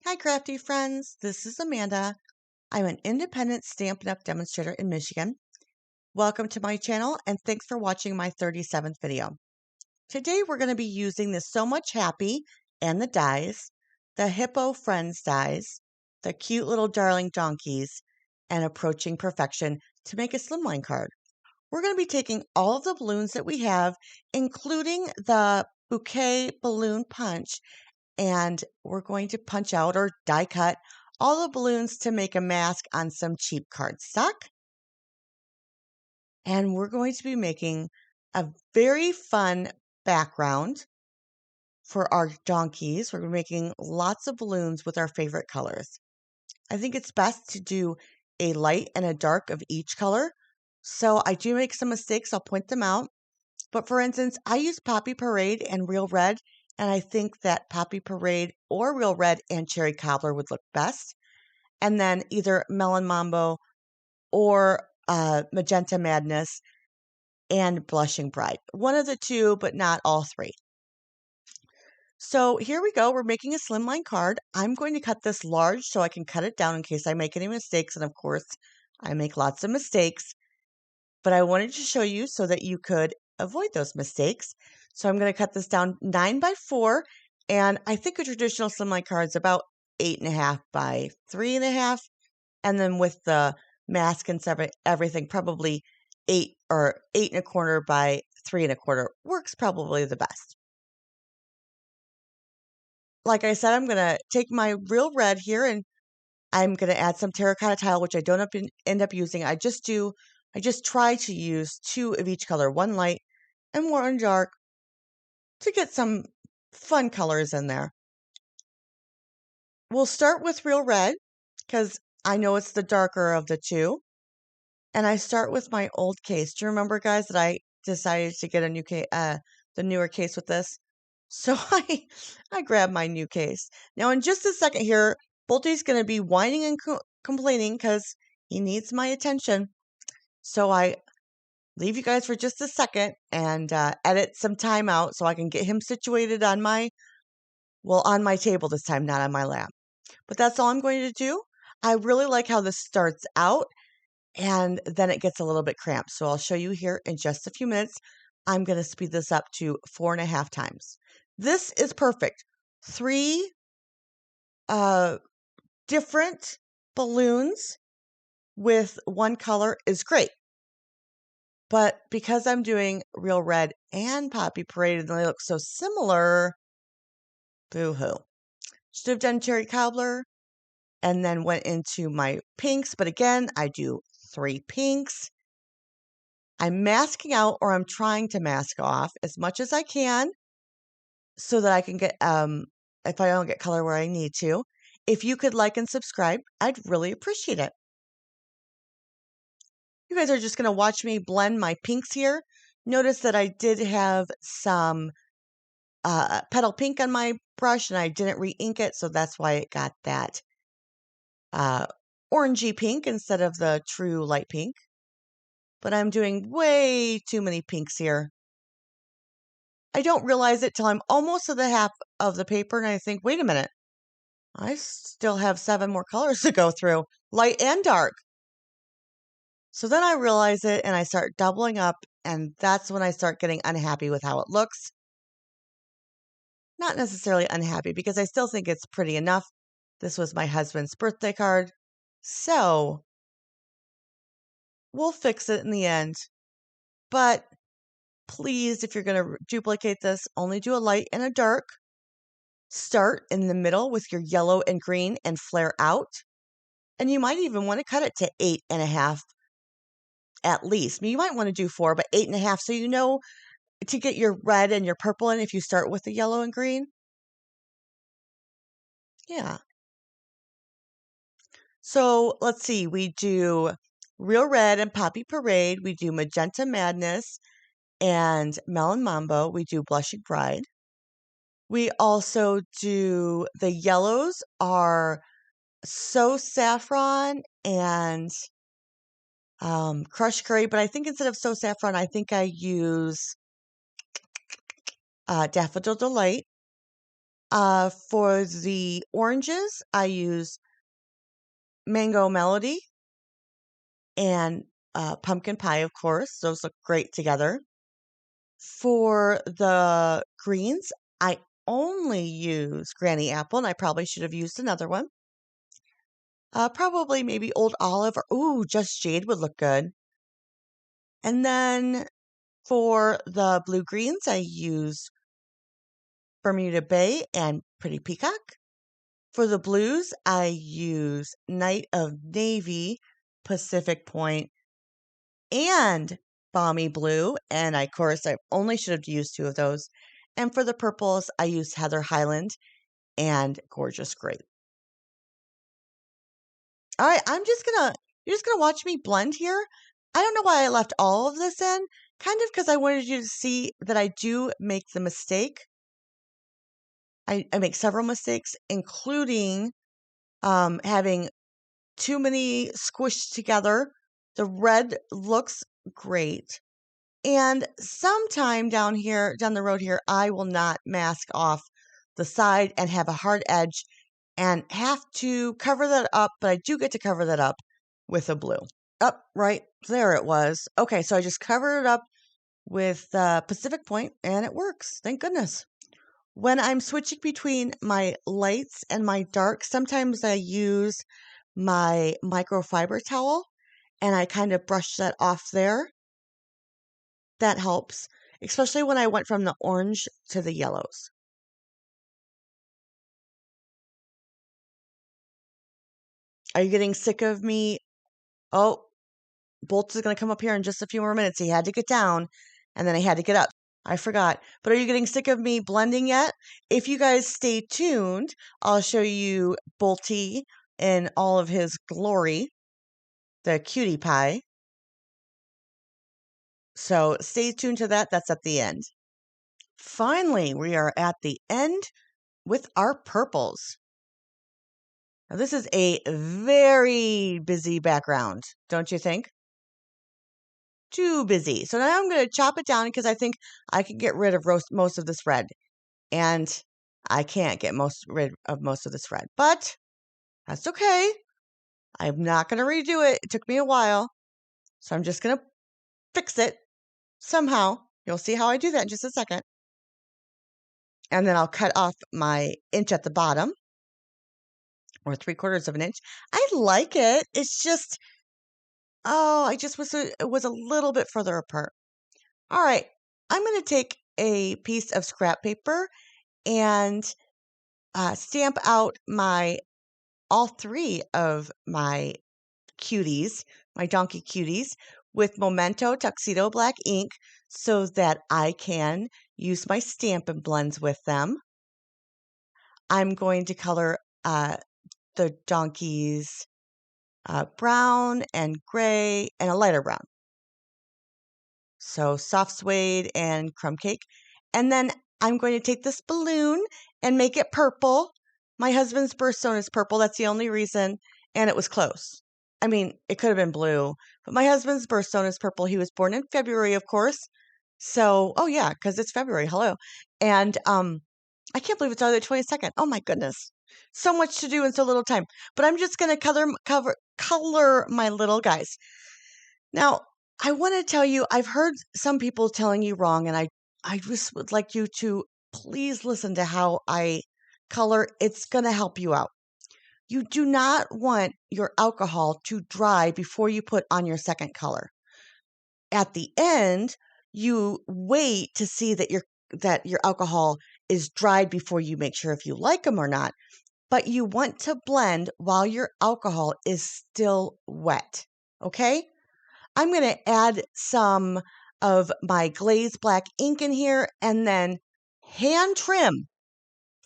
Hi, crafty friends. This is Amanda. I'm an independent Stampin' Up! Demonstrator in Michigan. Welcome to my channel and thanks for watching my 37th video. Today we're going to be using the So Much Happy and the dies, the Hippo Friends dies, the cute little darling donkeys, and Approaching Perfection to make a slimline card. We're going to be taking all of the balloons that we have, including the Bouquet balloon punch, and we're going to punch out or die cut all the balloons to make a mask on some cheap cardstock. And we're going to be making a very fun background for our donkeys. We're making lots of balloons with our favorite colors. I think it's best to do a light and a dark of each color. So I do make some mistakes. I'll point them out. But for instance, I use Poppy Parade and Real Red, and I think that Poppy Parade or Real Red and Cherry Cobbler would look best. And then either Melon Mambo or Magenta Madness and Blushing Bride. One of the two, but not all three. So here we go. We're making a slimline card. I'm going to cut this large so I can cut it down in case I make any mistakes. And of course, I make lots of mistakes. But I wanted to show you so that you could avoid those mistakes. So I'm going to cut this down 9 by 4. And I think a traditional slimline card is about 8.5 by 3.5. And then with the mask and everything, probably 8 or 8.25 by 3.25 works probably the best. Like I said, I'm going to take my Real Red here and I'm going to add some terracotta tile, which I don't end up using. I just try to use 2 of each color, one light and one dark, to get some fun colors in there. We'll start with Real Red because I know it's the darker of the two. And I start with my old case. Do you remember, guys, that I decided to get a new case, the newer case with this? So I grabbed my new case. Now, in just a second here, Bolty's going to be whining and complaining because he needs my attention. So I leave you guys for just a second and edit some time out so I can get him situated on my table this time, not on my lap. But that's all I'm going to do. I really like how this starts out and then it gets a little bit cramped. So I'll show you here in just a few minutes. I'm going to speed this up to 4.5 times. This is perfect. 3 different balloons with one color is great. But because I'm doing Real Red and Poppy Parade and they look so similar, boo-hoo. Should have done Cherry Cobbler and then went into my pinks. But again, I do 3 pinks. I'm masking out, or I'm trying to mask off as much as I can so that I can get, if I don't get color where I need to. If you could like and subscribe, I'd really appreciate it. You guys are just going to watch me blend my pinks here. Notice that I did have some petal pink on my brush and I didn't re-ink it, so that's why it got that orangey pink instead of the true light pink. But I'm doing way too many pinks here. I don't realize it till I'm almost to the half of the paper and I think, wait a minute, I still have 7 more colors to go through, light and dark. So then I realize it and I start doubling up, and that's when I start getting unhappy with how it looks. Not necessarily unhappy because I still think it's pretty enough. This was my husband's birthday card, so we'll fix it in the end. But please, if you're going to duplicate this, only do a light and a dark. Start in the middle with your yellow and green and flare out. And you might even want to cut it to 8.5 at least. I mean, you might want to do 4, but 8.5 so you know to get your red and your purple in if you start with the yellow and green. Yeah. So let's see. We do Real Red and Poppy Parade. We do Magenta Madness and Melon Mambo. We do Blushing Bride. We also do the yellows are So Saffron and Crushed Curry, but I think instead of So Saffron, I think I use Daffodil Delight. For the oranges, I use Mango Melody and Pumpkin Pie, of course. Those look great together. For the greens, I only use Granny Apple, and I probably should have used another one. Probably maybe Old Olive or, ooh, Just Jade would look good. And then for the blue greens, I use Bermuda Bay and Pretty Peacock. For the blues, I use Night of Navy, Pacific Point, and Balmy Blue. And of course, I only should have used two of those. And for the purples, I use Heather Highland and Gorgeous Grape. All right, you're just gonna watch me blend here. I don't know why I left all of this in, kind of because I wanted you to see that I do make the mistake. I make several mistakes, including having too many squished together. The red looks great. And sometime down the road here, I will not mask off the side and have a hard edge and have to cover that up, but I do get to cover that up with a blue. Up, right there it was. Okay, so I just covered it up with Pacific Point and it works. Thank goodness. When I'm switching between my lights and my darks, sometimes I use my microfiber towel and I kind of brush that off there. That helps, especially when I went from the orange to the yellows. Are you getting sick of me? Oh, Bolts is going to come up here in just a few more minutes. He had to get down and then he had to get up. I forgot. But are you getting sick of me blending yet? If you guys stay tuned, I'll show you Bolty in all of his glory, the cutie pie. So stay tuned to that. That's at the end. Finally, we are at the end with our purples. Now, this is a very busy background, don't you think? Too busy. So now I'm going to chop it down because I think I can get rid of most of this red. And I can't get rid of most of this red. But that's okay. I'm not going to redo it. It took me a while. So I'm just going to fix it somehow. You'll see how I do that in just a second. And then I'll cut off my inch at the bottom, or 3/4 of an inch. I like it. It's just, oh, I just it was a little bit further apart. All right. I'm going to take a piece of scrap paper and stamp out all three of my cuties, my donkey cuties, with Memento Tuxedo Black ink so that I can use my Stampin' blends with them. I'm going to color the donkeys brown and gray and a lighter brown. So soft suede and crumb cake. And then I'm going to take this balloon and make it purple. My husband's birthstone is purple. That's the only reason. And it was close. I mean, it could have been blue, but my husband's birthstone is purple. He was born in February, of course. So, oh yeah, because it's February. Hello. And I can't believe it's already the 22nd. Oh my goodness. So much to do in so little time. But I'm just going to color my little guys. Now, I want to tell you, I've heard some people telling you wrong, and I just would like you to please listen to how I color. It's going to help you out. You do not want your alcohol to dry before you put on your second color. At the end, you wait to see that your alcohol is dried before you make sure if you like them or not. But you want to blend while your alcohol is still wet. Okay? I'm going to add some of my glazed black ink in here and then hand trim,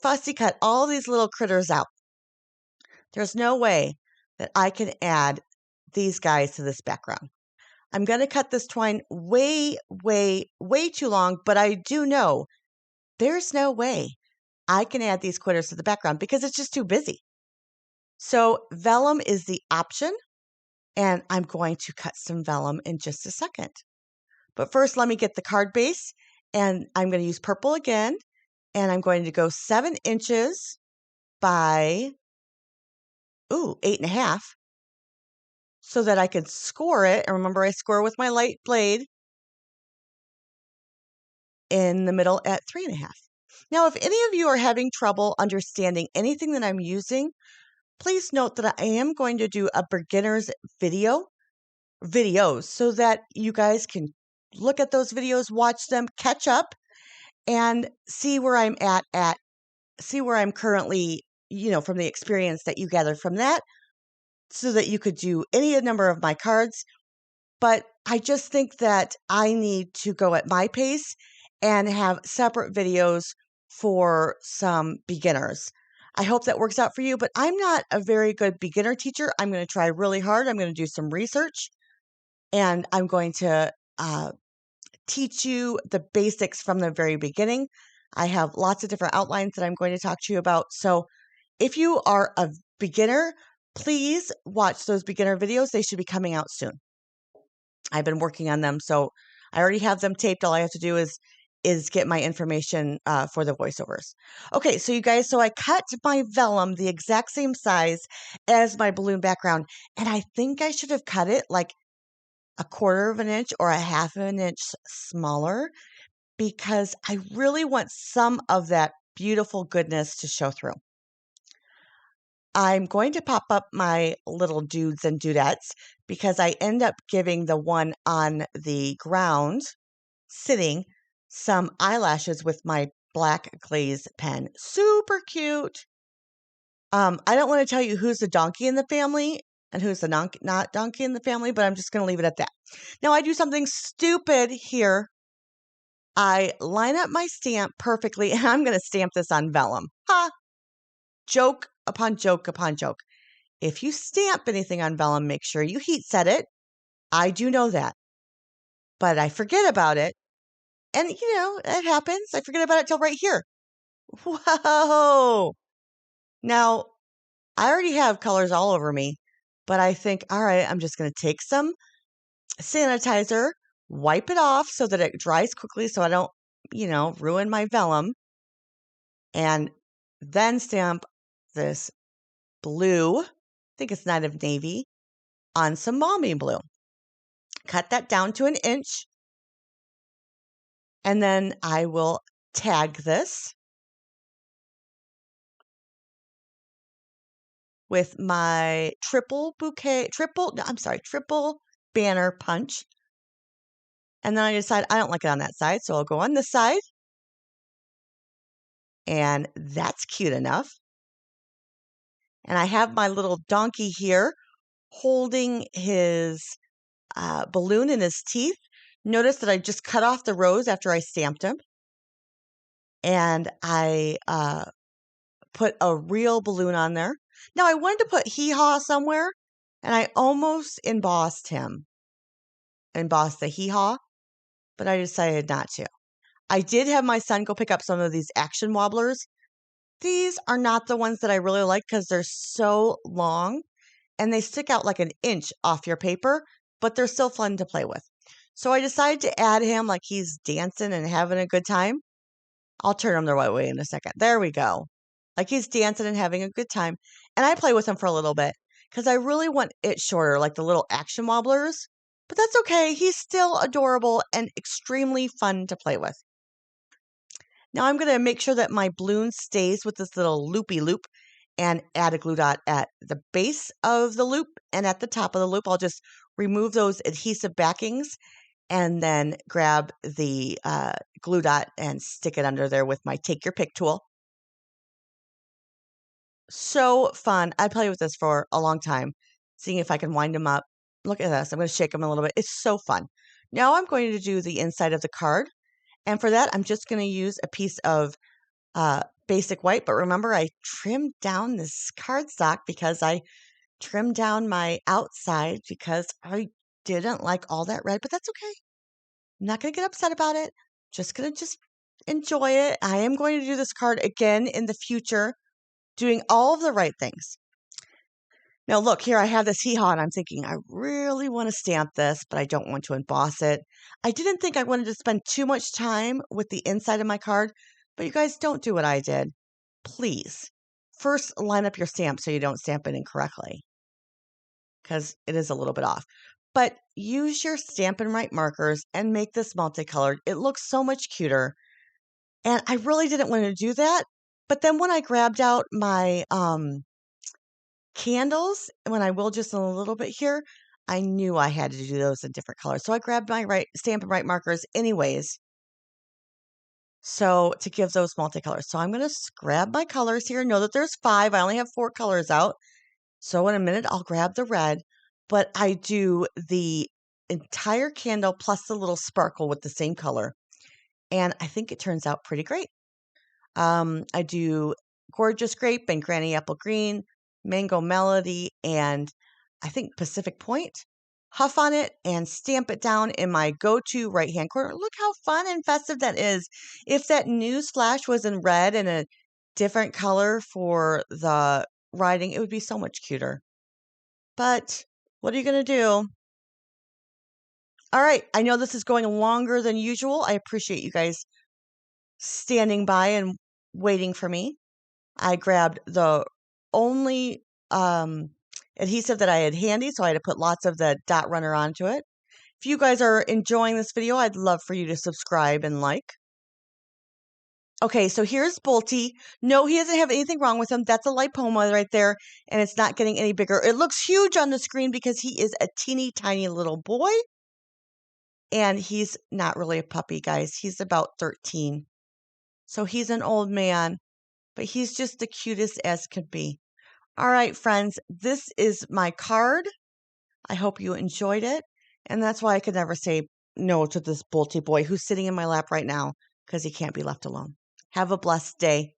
fussy cut all these little critters out. There's no way that I can add these guys to this background. I'm going to cut this twine way, way, way too long, but I do know there's no way I can add these critters to the background because it's just too busy. So vellum is the option, and I'm going to cut some vellum in just a second. But first, let me get the card base, and I'm going to use purple again. And I'm going to go 7 inches by, 8.5 so that I can score it. And remember, I score with my light blade in the middle at 3.5. Now, if any of you are having trouble understanding anything that I'm using, please note that I am going to do a beginner's videos so that you guys can look at those videos, watch them, catch up, and see where I'm see where I'm currently, from the experience that you gather from that, so that you could do any number of my cards. But I just think that I need to go at my pace and have separate videos for some beginners. I hope that works out for you, but I'm not a very good beginner teacher. I'm going to try really hard. I'm going to do some research, and I'm going to teach you the basics from the very beginning. I have lots of different outlines that I'm going to talk to you about. So if you are a beginner, please watch those beginner videos. They should be coming out soon. I've been working on them, so I already have them taped. All I have to do is get my information for the voiceovers. Okay, so you guys, so I cut my vellum the exact same size as my balloon background, and I think I should have cut it like 1/4 of an inch or 1/2 of an inch smaller, because I really want some of that beautiful goodness to show through. I'm going to pop up my little dudes and dudettes because I end up giving the one on the ground sitting some eyelashes with my black glaze pen. Super cute. I don't want to tell you who's the donkey in the family and who's the not donkey in the family, but I'm just going to leave it at that. Now I do something stupid here. I line up my stamp perfectly, and I'm going to stamp this on vellum. Ha! Joke upon joke upon joke. If you stamp anything on vellum, make sure you heat set it. I do know that. But I forget about it. And, it happens. I forget about it till right here. Whoa! Now, I already have colors all over me, but I think, all right, I'm just going to take some sanitizer, wipe it off so that it dries quickly so I don't, ruin my vellum, and then stamp this blue, I think it's Night of Navy, on some Mommy blue. Cut that down to 1 inch, and then I will tag this with my triple banner punch. And then I decide I don't like it on that side, so I'll go on this side. And that's cute enough. And I have my little donkey here holding his balloon in his teeth. Notice that I just cut off the rows after I stamped him. And I put a real balloon on there. Now, I wanted to put hee-haw somewhere, and I almost embossed the hee-haw, but I decided not to. I did have my son go pick up some of these action wobblers. These are not the ones that I really like because they're so long, and they stick out like 1 inch off your paper, but they're still fun to play with. So I decided to add him like he's dancing and having a good time. I'll turn him the right way in a second. There we go. Like he's dancing and having a good time. And I play with him for a little bit because I really want it shorter, like the little action wobblers. But that's okay. He's still adorable and extremely fun to play with. Now I'm going to make sure that my balloon stays with this little loopy loop and add a glue dot at the base of the loop, and at the top of the loop. I'll just remove those adhesive backings and then grab the glue dot and stick it under there with my take your pick tool. So fun. I play with this for a long time, seeing if I can wind them up. Look at this. I'm going to shake them a little bit. It's so fun. Now I'm going to do the inside of the card. And for that, I'm just going to use a piece of basic white. But remember, I trimmed down this cardstock because I trimmed down my outside because I didn't like all that red. But that's okay. I'm not going to get upset about it. Just going to enjoy it. I am going to do this card again in the future, doing all of the right things. Now, look, here I have this hee-haw, and I'm thinking, I really want to stamp this, but I don't want to emboss it. I didn't think I wanted to spend too much time with the inside of my card, But you guys don't do what I did. Please, first line up your stamp so you don't stamp it incorrectly, because it is a little bit off. But use your Stampin' Right markers and make this multicolored. It looks so much cuter. And I really didn't want to do that. But then when I grabbed out my candles, when I will just a little bit here, I knew I had to do those in different colors. So I grabbed my Stampin' Right markers anyways. So to give those multicolors. So I'm going to grab my colors here. Know that there's 5. I only have 4 colors out. So in a minute, I'll grab the red. But I do the entire candle plus the little sparkle with the same color. And I think it turns out pretty great. I do Gorgeous Grape and Granny Apple Green, Mango Melody, and I think Pacific Point. Huff on it and stamp it down in my go-to right-hand corner. Look how fun and festive that is. If that news flash was in red and a different color for the writing, it would be so much cuter. But what are you going to do? All right, I know this is going longer than usual. I appreciate you guys standing by and waiting for me. I grabbed the only adhesive that I had handy, so I had to put lots of the dot runner onto it. If you guys are enjoying this video, I'd love for you to subscribe and like. Okay, so here's Bolty. No, he doesn't have anything wrong with him. That's a lipoma right there, and it's not getting any bigger. It looks huge on the screen because he is a teeny tiny little boy, and he's not really a puppy, guys. He's about 13. So he's an old man, but he's just the cutest as could be. All right, friends, this is my card. I hope you enjoyed it. And that's why I could never say no to this Bolty boy who's sitting in my lap right now because he can't be left alone. Have a blessed day.